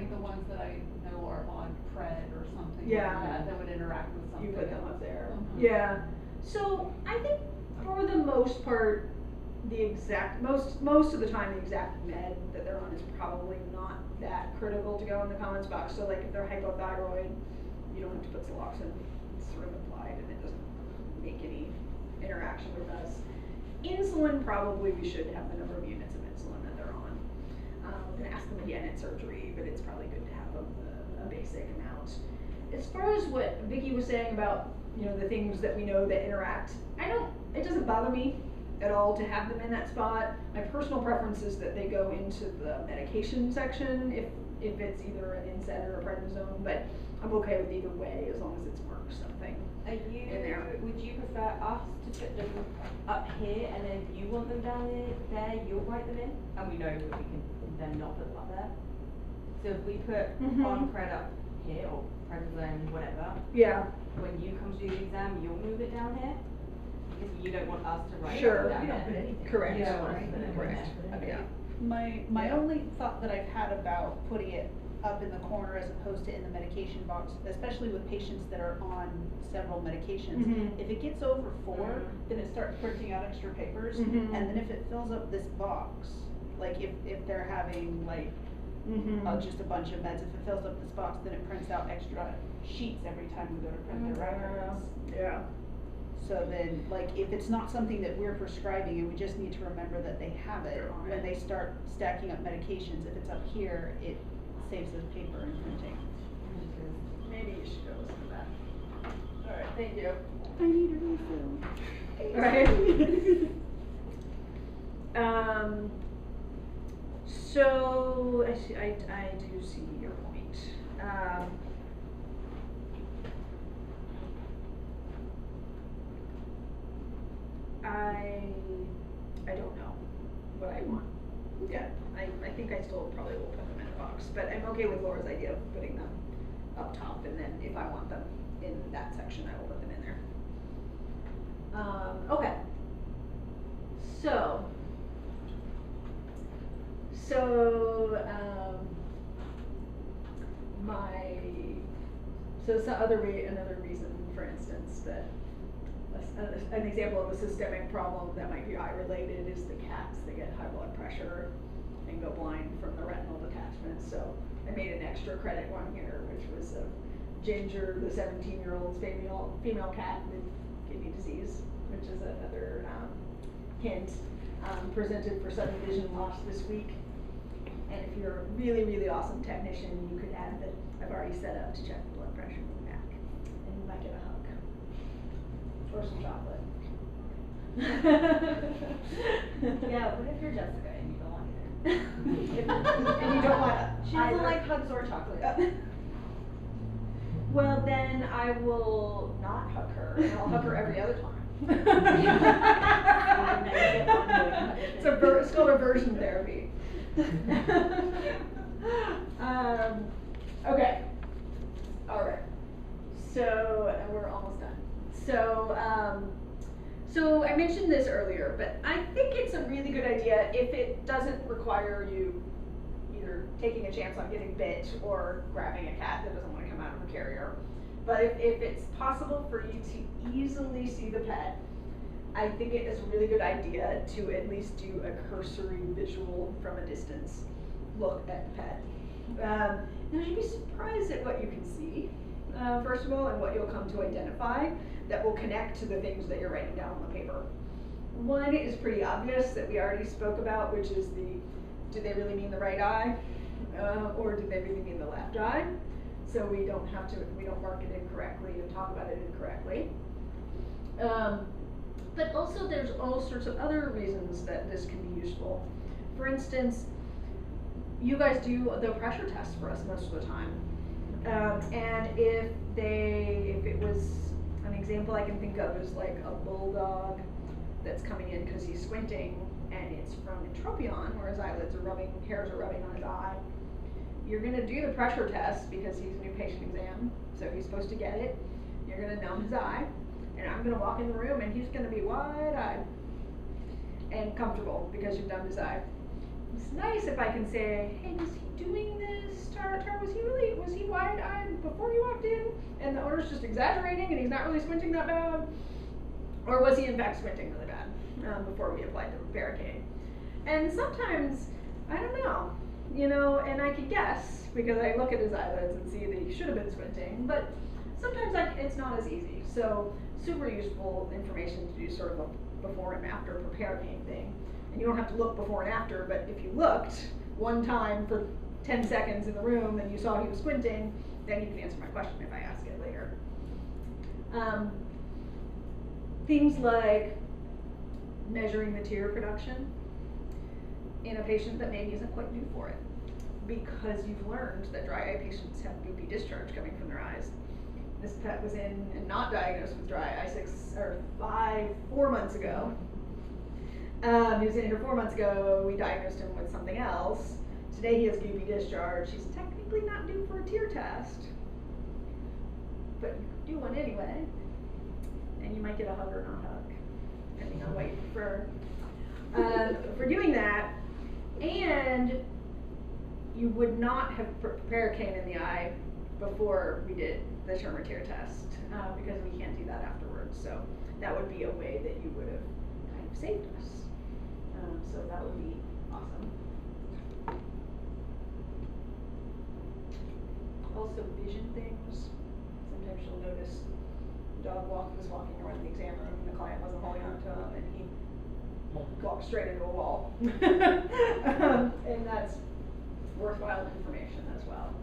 S6: the ones that I know are on Pred or something
S1: Yeah.
S6: like that would interact with something.
S1: You put them
S6: else.
S1: up there.
S6: Mhm.
S1: Yeah. So I think for the most part, most of the time, the exact med that they're on is probably not that critical to go in the comments box. So like if they're hypothyroid, you don't have to put Suloxone. It's sort of implied and it doesn't make any interaction with us. Insulin, probably we should have the number of units of insulin that they're on. We're gonna ask them again at surgery, but it's probably good to have a basic amount. As far as what Vicky was saying about, the things that we know that interact, it doesn't bother me at all to have them in that spot. My personal preference is that they go into the medication section if it's either an NSAID or a prednisone, but I'm okay with either way as long as it's marked something. In there.
S5: Would you prefer us to put them up here, and then if you want them down there, you'll write them in, and we know that we can then not put them up there. So if we put on Pred up here, or prednisone, whatever,
S1: Yeah.
S5: when you come to do the exam, you'll move it down here, because you don't want us to write
S1: Sure.
S5: it down
S7: You don't put
S5: there.
S7: anything.
S1: Correct.
S5: You don't want us to put it
S1: Correct.
S5: in there.
S1: Yeah.
S6: My
S1: Yeah.
S6: only thought that I've had about putting it up in the corner as opposed to in the medication box, especially with patients that are on several medications.
S1: Mhm.
S6: If it gets over 4, then it starts printing out extra papers,
S1: Mhm.
S6: and then if it fills up this box, like if they're having like just a bunch of meds, if it fills up this box, then it prints out extra sheets every time we go to print their records.
S1: Yeah.
S6: So then, like, if it's not something that we're prescribing and we just need to remember that they have it,
S1: They're on
S6: when
S1: it.
S6: they start stacking up medications, if it's up here, it saves us paper and printing.
S1: Maybe you should go listen to that. Alright, thank you.
S3: I need a refill.
S1: Right. So I do see your point. I don't know what I want. Yeah, I think I still probably will put them in a box, but I'm okay with Laura's idea of putting them up top, and then if I want them in that section, I will put them in there. Okay. So another reason, for instance, that an example of a systemic problem that might be eye related is the cats that get high blood pressure and go blind from the retinal detachment. So I made an extra credit one here, which was Ginger, the 17-year-old's female cat with kidney disease, which is another hint. Presented for sudden vision loss this week. And if you're a really, really awesome technician, you could add that I've already set up to check the blood pressure in the back. And you might get a hug. Or some chocolate.
S8: Yeah, what if you're Jessica and you don't want either?
S1: And you don't want
S8: She doesn't
S1: either.
S8: like hugs or chocolate.
S1: Well, then I will not hug her, and I'll hug her every other time. It's called aversion therapy. Okay. All right. So we're almost done. So I mentioned this earlier, but I think it's a really good idea if it doesn't require you taking a chance on getting bit or grabbing a cat that doesn't want to come out of the carrier. But if it's possible for you to easily see the pet, I think it is a really good idea to at least do a cursory visual from a distance look at the pet. Now you'd be surprised at what you can see, first of all, and what you'll come to identify that will connect to the things that you're writing down on the paper. One is pretty obvious that we already spoke about, which is do they really mean the right eye, or do they really mean the left eye? So we don't mark it incorrectly and talk about it incorrectly. But also there's all sorts of other reasons that this can be useful. For instance, you guys do the pressure test for us most of the time. And if it was, an example I can think of is like a bulldog that's coming in because he's squinting and it's from entropion, where his eyelids are hairs are rubbing on his eye. You're gonna do the pressure test because he's a new patient exam, so he's supposed to get it. You're gonna numb his eye, and I'm gonna walk in the room and he's gonna be wide-eyed and comfortable because you've numbed his eye. It's nice if I can say, hey, was he doing this? Tar, was he wide-eyed before he walked in? And the owner's just exaggerating and he's not really squinting that bad? Or was he in fact squinting really bad before we applied the Barricade? And sometimes, I don't know, and I could guess because I look at his eyelids and see that he should have been squinting, but sometimes it's not as easy. So super useful information to do sort of a before and after Barricade thing. And you don't have to look before and after, but if you looked one time for 10 seconds in the room and you saw he was squinting, then you can answer my question if I ask it later. Things like measuring the tear production in a patient that maybe isn't quite due for it, because you've learned that dry eye patients have goopy discharge coming from their eyes. This pet was in and not diagnosed with dry eye 4 months ago. He was in here 4 months ago. We diagnosed him with something else. Today he has goopy discharge. He's technically not due for a tear test, but you could do one anyway, and you might get a hug or not hug, depending on what you prefer. For doing that, and you would not have Barricade in the eye before we did the Schirmer tear test, because we can't do that afterwards. So that would be a way that you would have kind of saved us. So that would be awesome. Also vision things. Sometimes you'll notice the dog was walking around the exam room and the client wasn't holding on to him and he walked straight into a wall. And that's worthwhile information as well.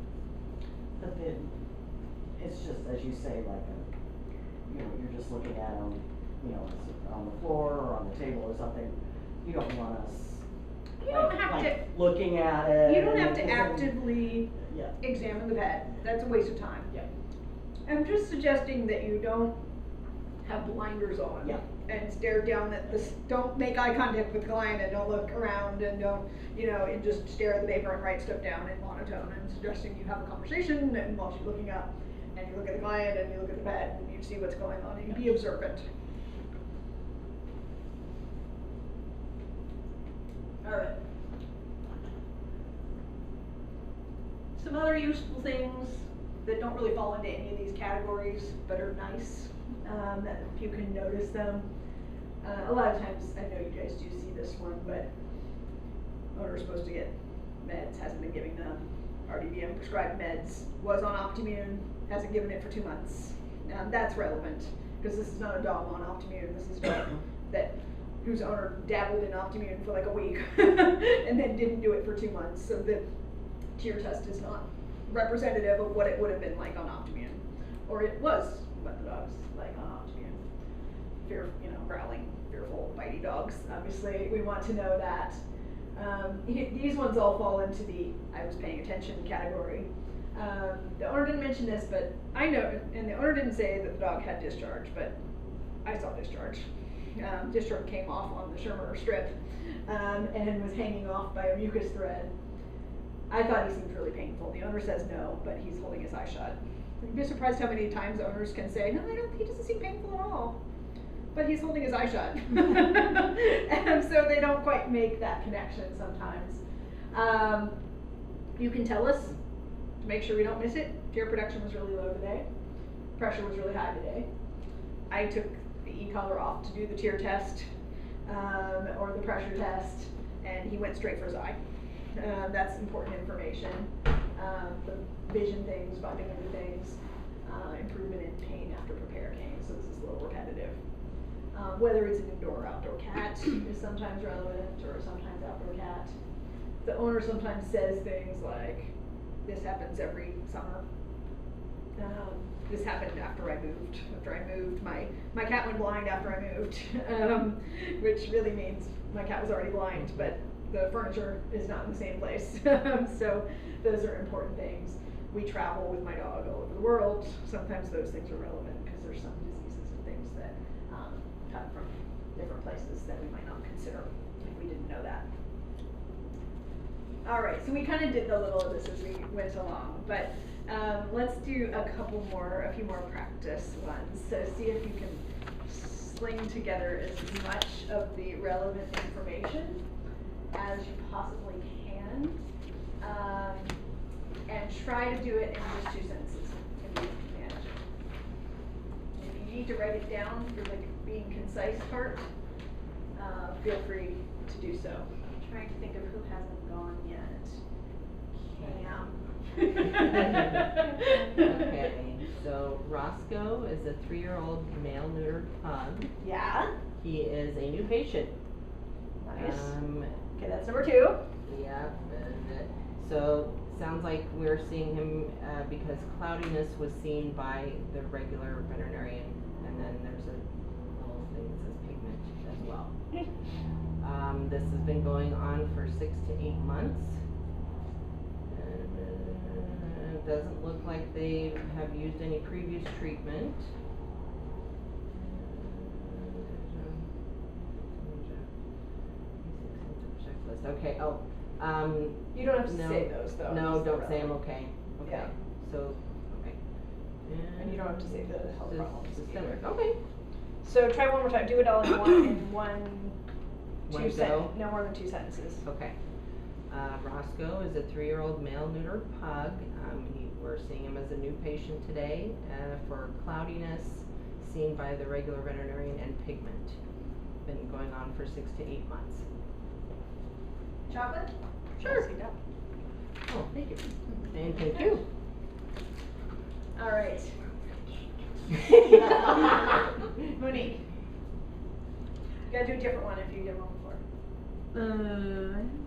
S4: But then, it's just, as you say, like, you're just looking at them, on the floor or on the table or something. You don't want us,
S1: You don't have to.
S4: Looking at it.
S1: You don't have to actively
S4: Yeah.
S1: examine the pet. That's a waste of time.
S4: Yeah.
S1: I'm just suggesting that you don't have blinders on.
S4: Yeah.
S1: And stare down at this. Don't make eye contact with the client and don't look around and don't, and just stare at the paper and write stuff down in monotone. And suggesting you have a conversation and while she's looking up, and you look at the client and you look at the pet and you see what's going on and you be observant. All right. Some other useful things that don't really fall into any of these categories, but are nice, that if you can notice them. A lot of times, I know you guys do see this one, but owner's supposed to get meds, hasn't been giving them. RDBM prescribed meds, was on Optimune, hasn't given it for 2 months. That's relevant, because this is not a dog on Optimune, this is a dog whose owner dabbled in Optimune for like a week and then didn't do it for 2 months. So the tear test is not representative of what it would have been like on Optimune, or it was what the dog's like on Optimune. Growling, fearful, bitey dogs. Obviously, we want to know that. These ones all fall into the I was paying attention category. The owner didn't mention this, but I know, and the owner didn't say that the dog had discharge, but I saw discharge. Discharge came off on the Schirmer strip and was hanging off by a mucus thread. I thought he seemed really painful. The owner says no, but he's holding his eye shut. You'd be surprised how many times owners can say, no, he doesn't seem painful at all. But he's holding his eye shut. And so they don't quite make that connection sometimes. You can tell us to make sure we don't miss it. Tear production was really low today. Pressure was really high today. I took the e-collar off to do the tear test, or the pressure test, and he went straight for his eye. That's important information. The vision things, bumping into things, improvement in pain after prepare came, so this is a little repetitive. Whether it's an indoor or outdoor cat is sometimes relevant, or sometimes outdoor cat. The owner sometimes says things like, this happens every summer. This happened after I moved. My cat went blind after I moved, which really means my cat was already blind, but the furniture is not in the same place. So those are important things. We travel with my dog all over the world. Sometimes those things are relevant because there's some diseases and things that come from different places that we might not consider if we didn't know that. All right, so we kind of did a little of this as we went along, but let's do a few more practice ones. So see if you can sling together as much of the relevant information as you possibly can, and try to do it in just 2 sentences if you can manage it. If you need to write it down for the being concise part, feel free to do so. I'm trying to think of who hasn't gone yet. Cam.
S10: Okay, so Roscoe is a 3-year-old male neutered pug.
S1: Yeah.
S10: He is a new patient.
S1: Nice. Okay, that's number 2.
S10: Yeah, so sounds like we're seeing him because cloudiness was seen by the regular veterinarian, and then there's a little thing that says pigment as well. This has been going on for 6 to 8 months. It doesn't look like they have used any previous treatment. Checklist. Okay. Oh.
S1: You don't have to
S10: no,
S1: say those though.
S10: No,
S1: Just the
S10: don't say I'm
S1: relevant.
S10: okay. Okay.
S1: Yeah.
S10: So, okay.
S1: And you don't have to say the health problems.
S10: Systemic. Okay.
S1: So try one more time. Do it all in one,
S10: One
S1: two
S10: go?
S1: sentences. No more than 2 sentences.
S10: Okay. Roscoe is a 3-year-old male neutered pug. We're seeing him as a new patient today for cloudiness seen by the regular veterinarian and pigment. Been going on for 6 to 8 months.
S8: Chocolate?
S1: Sure.
S10: Oh, thank you. And thank you.
S1: All right. Monique. You gotta do a different one if you did one before.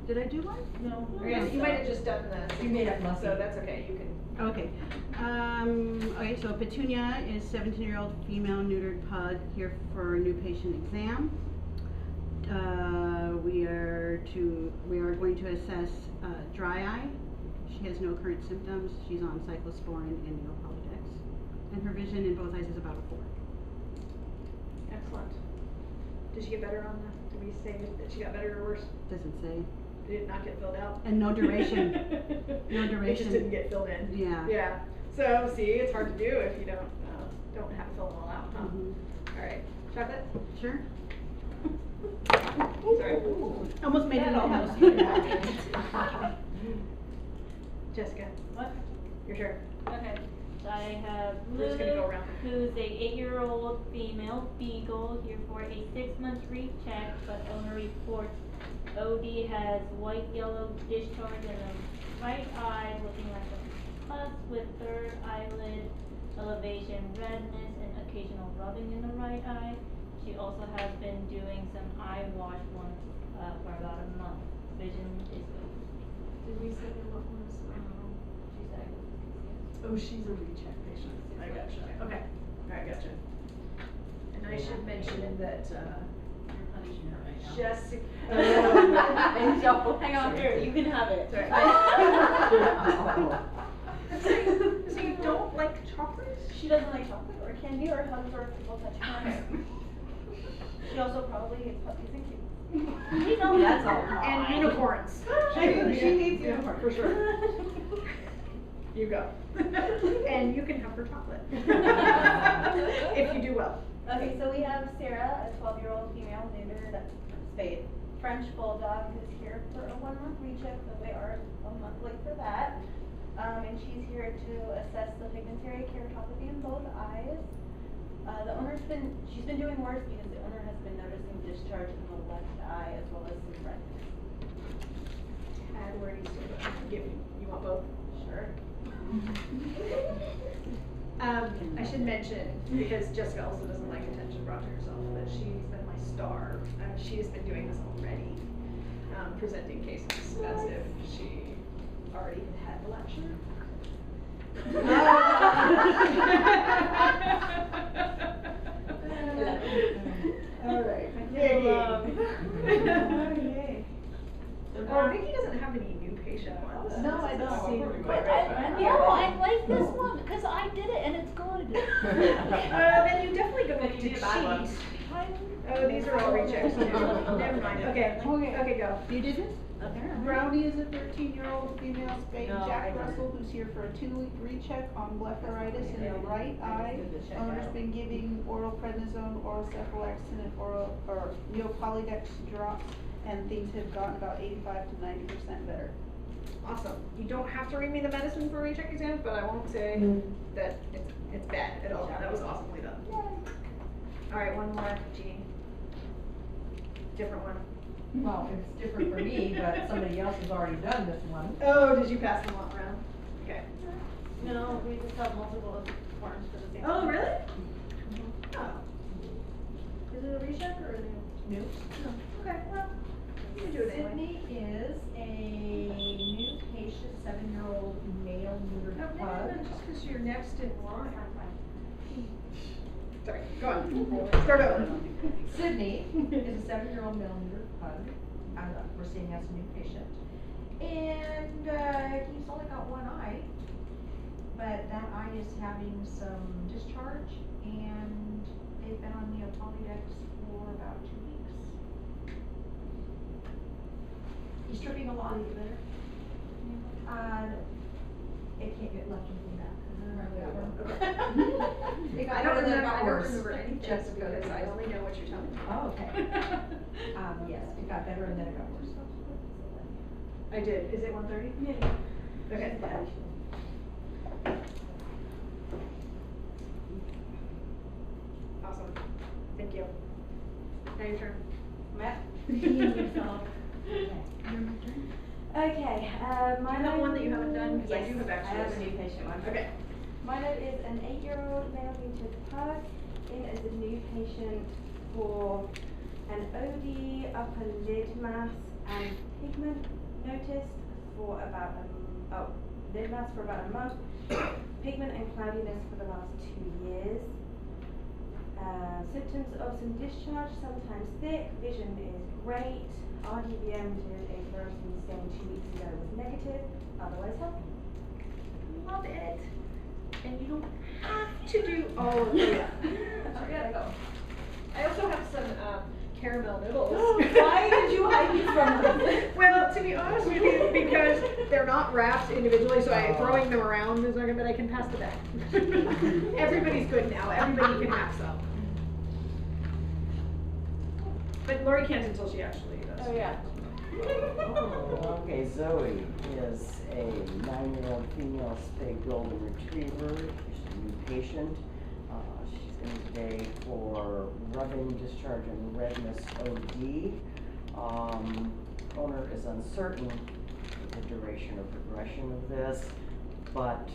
S3: Did I do one?
S1: No. You might have just done the.
S2: You made up nothing.
S1: So that's okay. You can.
S3: Okay. Okay, so Petunia is 17-year-old female neutered pug here for a new patient exam. We are going to assess dry eye. She has no current symptoms. She's on cyclosporin and neopolidex. And her vision in both eyes is about a 4.
S1: Excellent. Did she get better on the? Did we say that she got better or worse?
S3: Doesn't say.
S1: Did it not get filled out?
S3: And no duration. No
S1: It
S3: duration.
S1: just didn't get filled in.
S3: Yeah.
S1: Yeah. So see, it's hard to do if you don't have to fill them all out, huh?
S3: Mm-hmm.
S1: All right. Chocolate.
S3: Sure.
S1: Sorry.
S3: Almost made it almost.
S1: Jessica.
S9: What?
S1: Your turn.
S9: Okay. So I have
S1: We're just gonna go
S9: Lulu,
S1: around.
S9: who's a 8-year-old female beagle here for a 6-month recheck, but owner reports OD has white yellow discharge in the right eye, looking like a pus with third eyelid elevation, redness, and occasional rubbing in the right eye. She also has been doing some eye wash once for about a month. Vision is good.
S1: Did we say what was?
S9: She's diagnosed.
S1: Oh, she's a recheck patient. I gotcha. Okay. All right, gotcha. And I should mention that Jessica.
S8: And shuffle. Hang on, here, you can have it.
S1: Sorry. So you don't like chocolate?
S8: She doesn't like chocolate or candy or hugs or people touching her. She also probably hates puppies and kittens.
S9: We know
S8: That's all.
S1: And unicorns.
S8: She needs
S1: Yeah,
S8: unicorns.
S1: for sure. You go. And you can have her chocolate. If you do well.
S8: Okay, so we have Sarah, a 12-year-old female neuter, that's spayed. French Bulldog who's here for a 1-month recheck, but we are a month late for that. And she's here to assess the pigmentary keratopathy in both eyes. She's been doing worse because the owner has been noticing discharge in the left eye as well as some redness.
S1: Add words to it. You want both?
S8: Sure.
S1: I should mention, because Jessica also doesn't like attention brought to herself, that she's been my star. She has been doing this already, presenting cases as if she already had the lecture. All right. Yay. Vicky doesn't have any new patient ones.
S6: No, I don't.
S9: But I like this one, because I did it and it's good.
S1: Then you definitely go look at the
S2: You did a bad one.
S1: sheet. Oh, these are all rechecks too. Never mind. Okay, go.
S3: You did this?
S6: Brownie is a 13-year-old female spayed
S2: No, I
S6: Jack
S2: didn't.
S6: Russell who's here for a 2-week recheck on blepharitis in the right eye. Owner's been giving oral prednisone, oral cephalexin, and neopolydex drops, and things have gotten about 85 to 90% better.
S1: Awesome. You don't have to read me the medicine for recheck exams, but I won't say that it's bad at all. That was awesomely done. All right, one more, Jean. Different one.
S7: Well, it's different for me, but somebody else has already done this one.
S1: Oh, did you pass them all around? Okay.
S8: No, we just have multiple forms for the same.
S1: Oh, really? Oh. Is it a recheck or a new?
S7: New.
S1: Okay, well, you can do it anyway.
S7: Sydney is a new patient, 7-year-old male neutered pug.
S1: Just because you're next in line. Sorry, go on. Start over.
S7: Sydney is a 7-year-old male neutered pug. We're seeing as a new patient. And he's only got one eye, but that eye is having some discharge, and they've been on neopolydex for about 2 weeks. He's tripping a lot. It can't get left with me back. It got
S1: I don't
S7: better, then it
S1: remember,
S7: got
S1: I don't
S7: worse.
S1: remember anything
S7: Just
S1: because I only know what you're telling me.
S7: Oh, okay. Yes, it got better and then it got worse.
S1: I did. Is it 1:30?
S8: Yeah.
S1: Okay. Awesome. Thank you. Now your turn.
S8: Matt?
S9: Yourself.
S8: Okay, my
S1: Do you have one that you haven't done? Because I
S8: Yes,
S1: do have
S8: I have a
S1: extras.
S8: new patient one.
S1: Okay.
S8: Milo is an 8-year-old male neutered pug in as a new patient for an OD upper lid mass and pigment noticed for about lid mass for about a month, pigment and cloudiness for the last 2 years. Symptoms of some discharge, sometimes thick, vision is great. RDBM did a fluorescein scan 2 weeks ago was negative, otherwise healthy.
S1: Love it. And you don't have to do all of it. I also have some caramel noodles.
S8: Why did you hide these from us?
S1: Well, to be honest with you, because they're not wrapped individually, so throwing them around is not good, but I can pass the back. Everybody's good now. Everybody can have some. But Lori can't until she actually does.
S8: Oh yeah.
S4: Okay, Zoe is a 9-year-old female spayed golden retriever. She's a new patient. She's in today for rubbing, discharge, and redness OD. Owner is uncertain of the duration or progression of this, but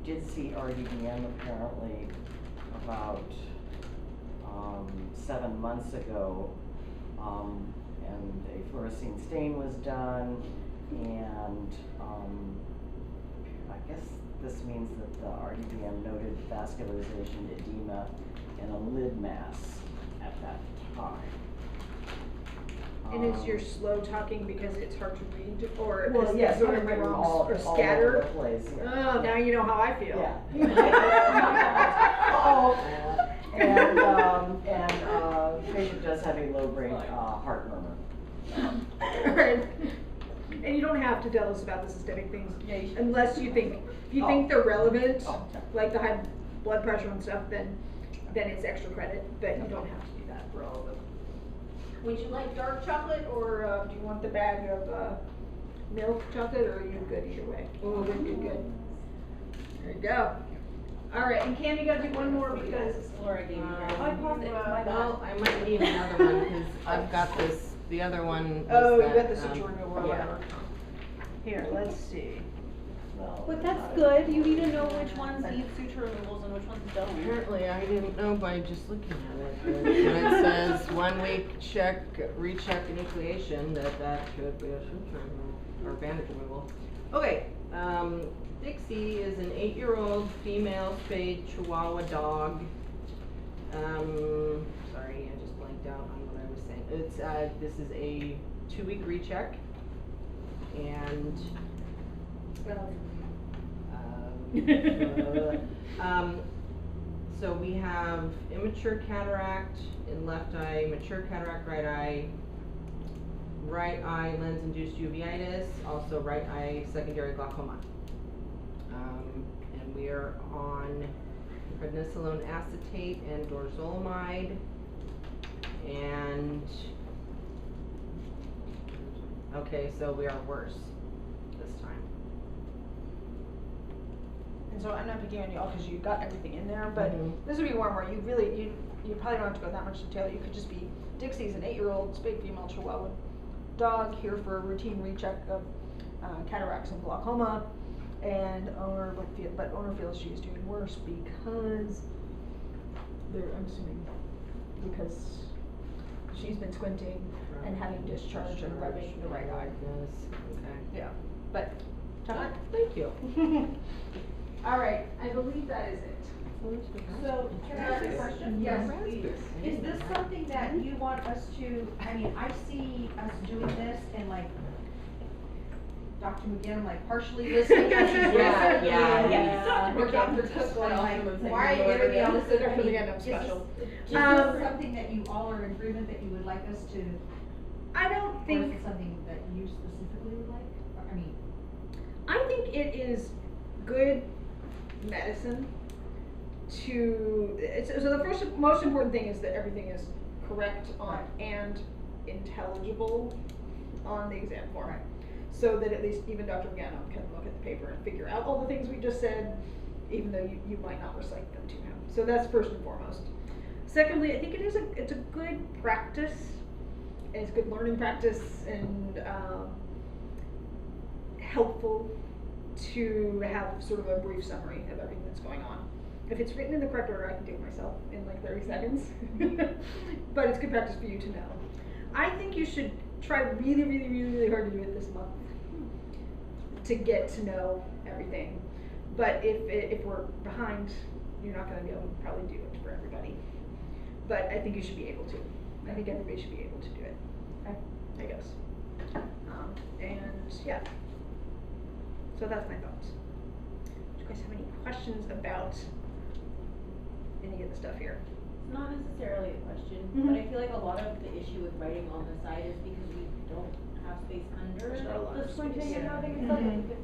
S4: did see RDBM apparently about 7 months ago. And a fluorescein stain was done, and I guess this means that the RDBM noted vascularization, edema, and a lid mass at that time.
S1: And is your slow talking because it's hard to read, or
S4: Well,
S1: is
S4: yes,
S1: it sort
S4: kind
S1: of
S4: of written
S1: wrong
S4: all
S1: or
S4: over
S1: scattered?
S4: the place, yeah.
S1: Oh, now you know how I feel.
S4: Yeah. And patient does have a low grade heart murmur.
S1: Right. And you don't have to tell us about the systemic things
S8: Yeah, you should.
S1: unless you think, if you think they're relevant,
S4: Oh.
S1: like the high blood pressure and stuff, then it's extra credit, but you don't have to do that for all of them. Would you like dark chocolate, or do you want the bag of milk chocolate, or are you good either way? Oh, good. There you go. All right, and Cam, you gotta do one more because
S5: Laura gave me that.
S1: I paused it. My bad.
S10: Well, I might need another one, cause I've got this, the other one was
S1: Oh, you
S10: that,
S1: got the suture removal or
S10: yeah.
S1: whatever. Here, let's see.
S4: Well,
S8: But that's good, you need to know which ones need suture removals and which ones don't.
S10: Apparently, I didn't know by just looking at it, but when it says 1 week recheck enucleation, that could be a suture removal, or bandage removal. Okay, Dixie is an 8-year-old female spayed Chihuahua dog. Sorry, I just blanked out on what I was saying. It's, this is a 2-week recheck, and so we have immature cataract in left eye, mature cataract right eye lens-induced uveitis, also right eye secondary glaucoma. And we are on prednisolone acetate and dorzolamide, and okay, so we are worse this time.
S1: And so I'm not picking on y'all because you got everything in there, but
S10: Mhm.
S1: this would be one where you really, you probably don't have to go that much detail. You could just be, Dixie's an 8-year-old spayed female Chihuahua dog here for a routine recheck of cataracts and glaucoma, and owner feels she's doing worse because I'm assuming because she's been squinting and having discharge and rubbing the right eye.
S10: Yes, okay.
S1: Yeah, but chocolate.
S10: Thank you.
S1: All right, I believe that is it.
S7: So, can I ask a question?
S3: Yes,
S7: please. Is this something that you want us to, I mean, I see us doing this and like, Dr. McGinn, like partially listening as she's
S10: Yeah,
S7: listening.
S10: yeah.
S7: Or Dr. Cook, like, why are you giving me all this?
S1: Dr.
S7: I mean,
S1: McGinn, I'm
S7: is
S1: special.
S7: Is this something that you all are in agreement that you would like us to,
S1: I don't
S7: or is
S1: think,
S7: it something that you specifically would like? Or, I mean,
S1: I think it is good medicine to, so the most important thing is that everything is correct on and intelligible on the exam form.
S7: Right.
S1: So that at least even Dr. Gano can look at the paper and figure out all the things we just said, even though you might not recite them to him. So that's first and foremost. Secondly, I think it's a good practice, and it's good learning practice, and helpful to have sort of a brief summary of everything that's going on. If it's written in the correct order, I can do it myself in like 30 seconds. But it's good practice for you to know. I think you should try really, really, really, really hard to do it this month to get to know everything. But if we're behind, you're not going to be able to probably do it for everybody. But I think you should be able to. I think everybody should be able to do it. I guess. And yeah. So that's my thoughts. Do you guys have any questions about any of the stuff here?
S8: Not necessarily a question,
S1: Mhm.
S8: but I feel like a lot of the issue with writing on the side is because we don't have space under
S1: There's not a lot
S8: the
S1: of
S8: squinting
S1: space.
S8: and
S1: Yeah.
S8: having stuff.
S1: Mhm.
S8: We could